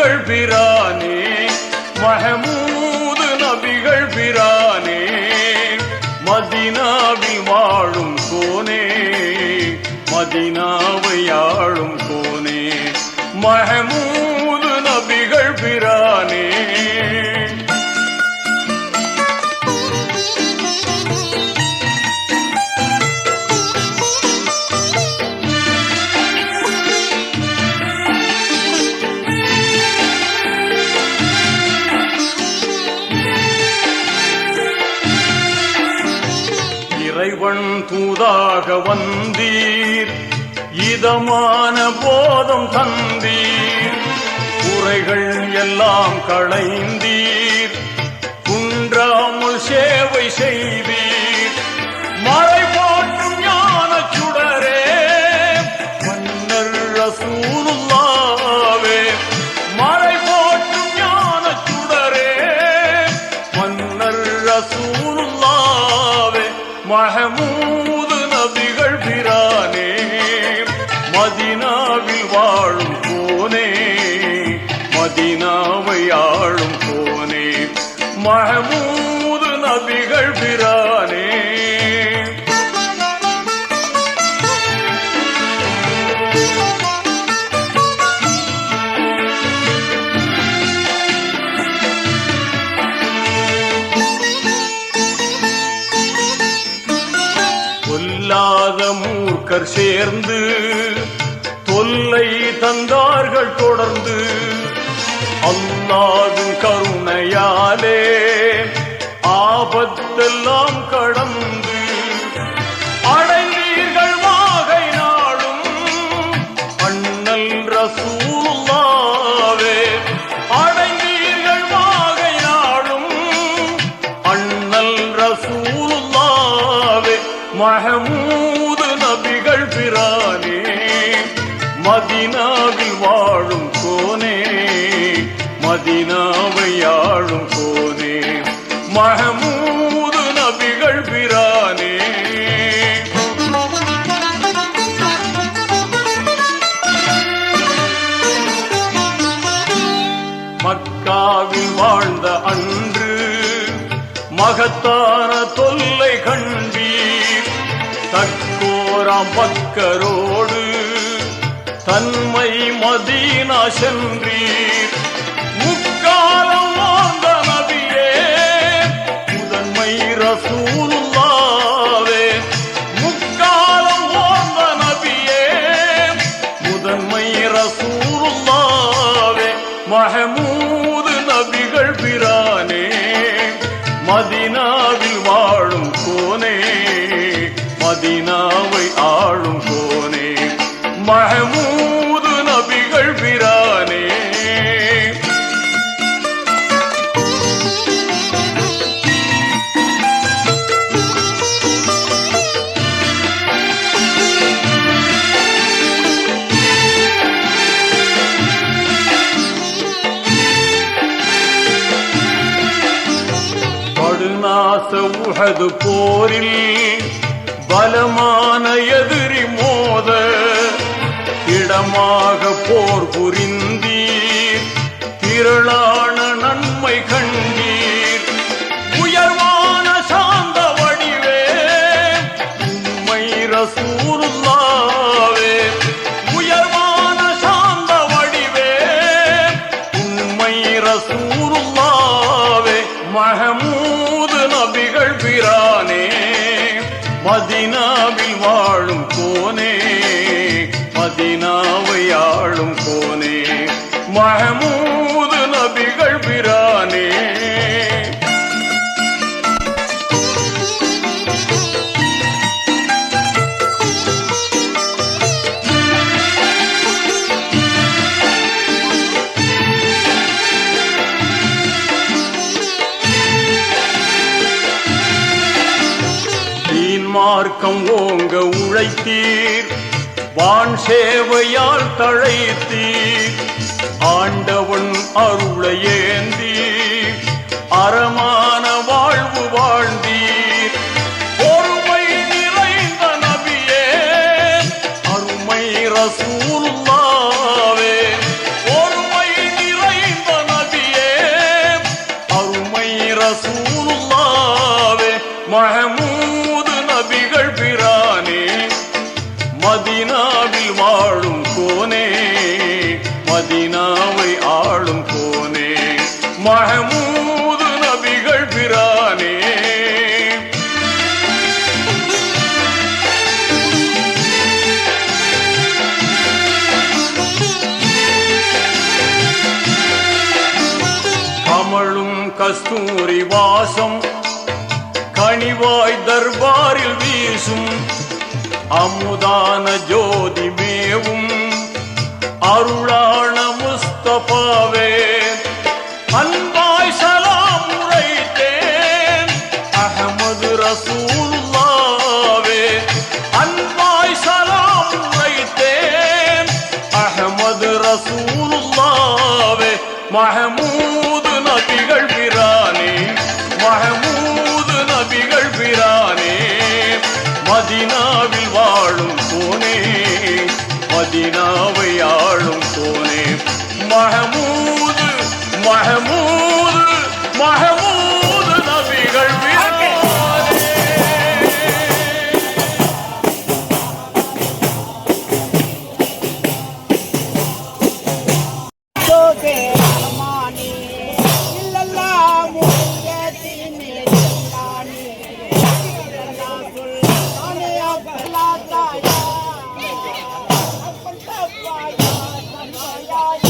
நபிகள் பிரானே மஹமூது நபிகள் பிரானே மதீனாவில் வாழும் கோனே மதீனாவை ஆளும் கோனே மஹமூது நபிகள் பிரானே இறைவன் தூதாக வந்தீர் இதமான போதம் தந்தீர் குறைகள் எல்லாம் களைந்தீர் குன்றாமல் சேவை செய்தீர் மழை போற்றும் ஞான சுடரே மன்னர் ரசூலுல்லாவே மழை போற்றும் ஞான சுடரே மன்னர் ரசூலுல்லாவே மஹமூது நபிகள் பிரானே மதீனாவில் வாழும் கோனே மதீனாவை ஆளும் கோனே மஹமூது நபிகள் பிரானே பொல்லாத மூர்க்கர் சேர்ந்து தொல்லை தந்தார்கள் தொடர்ந்து அல்லாஹ்வின் கருணையாலே ஆபத்தெல்லாம் கடந்து அடைந்தீர்கள் வாகை நாடும் அண்ணல் ரசூலுல்லாவே அடைந்தீர்கள் வாகை நாடும் அண்ணல் ரசூலுல்லாவே மஹமூது நபிகள் பிரானே மதீனாவில் வாழும் கோனே மதீனாவை ஆளும் கோனே மஹமூது நபிகள் பிரானே மக்காவில் வாழ்ந்த அன்று மகத்தான தொல்லை கண்டீர் தக்கோராம் பக்கரோடு தன்மை மதீனா சென்றீர் முக்காலம் வாழ்ந்த நபியே முதன்மை ரசூலுல்லாவே முக்காலம் வாழ்ந்த நபியே முதன்மை ரசூலுல்லாவே மஹமூது நபிகள் பிரானே மதீனாவில் வாழும் கோனே மதீனாவை ஆளும் கோனே மஹமூது நபிகள் பிரானே படுநாச உஹது போரில் பலமான எதிரி மோத இடமாக போர் புரிந்தீர் திரளான நன்மை கண்டீர் உயர்வான சாந்த வடிவே உம்மை ரசூலுல்லாவே உயர்வான சாந்த வடிவே உம்மை ரசூலுல்லாவே மஹமூது நபிகள் பிரானே மதீனாவில் வாழும் கோனே மதீனாவை ஆளும் கோனே மஹமூது நபிகள் பிரானே மார்க்கம் ஓங்க உழைத்தீர் வான் சேவையால் தழைத்தீர் ஆண்டவன் அருளை ஏந்தீர் அறமான வாழ்வு வாழ்ந்தீர் பொறுமை நிறைந்த நபியே அருமை ரசூலுல்லாவே பொறுமை நிறைந்த மஹமூது நபிகள் பிரானே மதீனாவில் வாழும் கோனே மதீனாவை ஆளும் கோனே மஹமூது நபிகள் பிரானே கமழும் கஸ்தூரி வாசம் கனிவாய் தர்பாரில் வீசும் அமுதான ஜோதி மேவும் அருளான முஸ்தபாவே அன்பாய் சலாம் உரைத்தேன் அஹமது ரசூலுல்லாவே அன்பாய் சலாம் உரைத்தேன் அஹமது ரசூலுல்லாவே மஹமூது நபிகள் பிரானே மஹமூது நபிகள் பிரானே மதீனாவில் வாழும் கோனே மதீனாவை ஆளும் கோனே மஹமூது மஹமூது மஹமூது நபிகள் பிரானே Yeah.